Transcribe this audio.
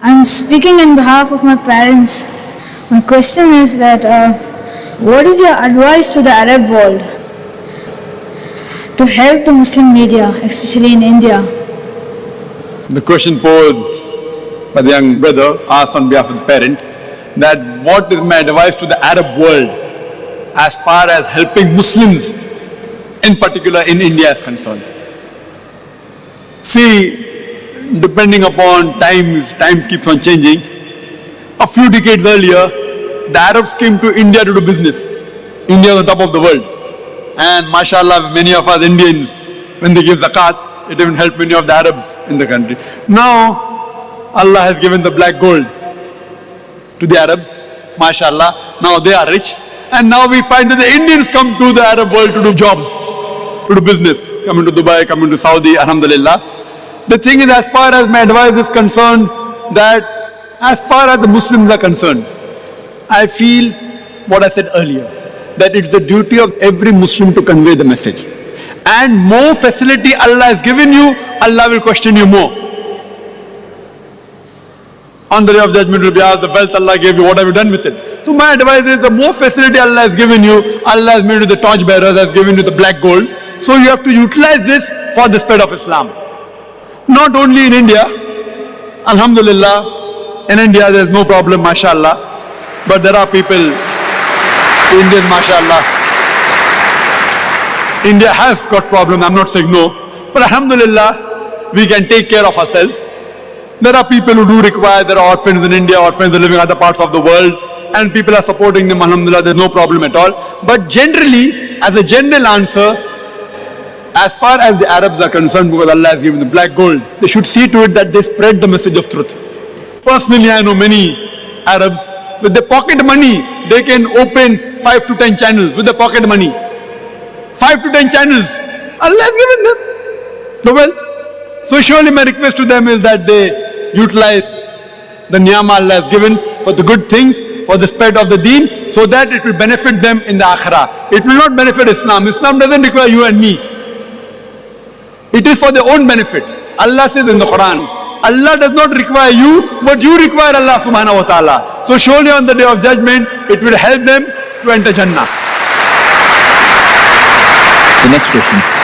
I'm speaking on behalf of my parents. My question is that what is your advice to the Arab world to help the Muslim media, especially in India? The question posed by the young brother asked on behalf of the parent that what is my advice to the Arab world as far as helping Muslims, in particular in India, is concerned. See, depending upon time keeps on changing. A few decades earlier, the Arabs came to India to do business. India was on top of the world. And mashallah, many of us Indians, when they give zakat, it even helped many of the Arabs in the country. Now, Allah has given the black gold to the Arabs, mashallah. Now they are rich. And now we find that the Indians come to the Arab world to do jobs, to do business, coming to Dubai, coming to Saudi, Alhamdulillah. The thing is, as far as my advice is concerned, that as far as the Muslims are concerned, I feel what I said earlier, that it's the duty of every Muslim to convey the message. And more facility Allah has given you, Allah will question you more. On the day of judgment will be asked, the wealth Allah gave you, what have you done with it? So my advice is, the more facility Allah has given you, Allah has made you the torch bearers, has given you the black gold. So you have to utilize this for the spread of Islam. Not only in India, Alhamdulillah, in India there's no problem, mashallah. But there are people, Indians, mashallah. India has got problems, I'm not saying no. But Alhamdulillah, we can take care of ourselves. There are people who do require, there are orphans in India, orphans are living in other parts of the world, and people are supporting them, Alhamdulillah, there's no problem at all. But generally, as a general answer, as far as the Arabs are concerned, because Allah has given the black gold, they should see to it that they spread the message of truth. Personally, I know many Arabs, with their pocket money, they can open 5 to 10 channels with their pocket money. 5 to 10 channels. Allah has given them the wealth. So surely my request to them is that they utilize the ni'mah Allah has given for the good things, for the spread of the deen, so that it will benefit them in the akhirah. It will not benefit Islam. Islam doesn't require you and me. It is for their own benefit. Allah says in the Quran, Allah does not require you, but you require Allah subhanahu wa ta'ala. So surely on the day of judgment, it will help them to enter Jannah. The next question.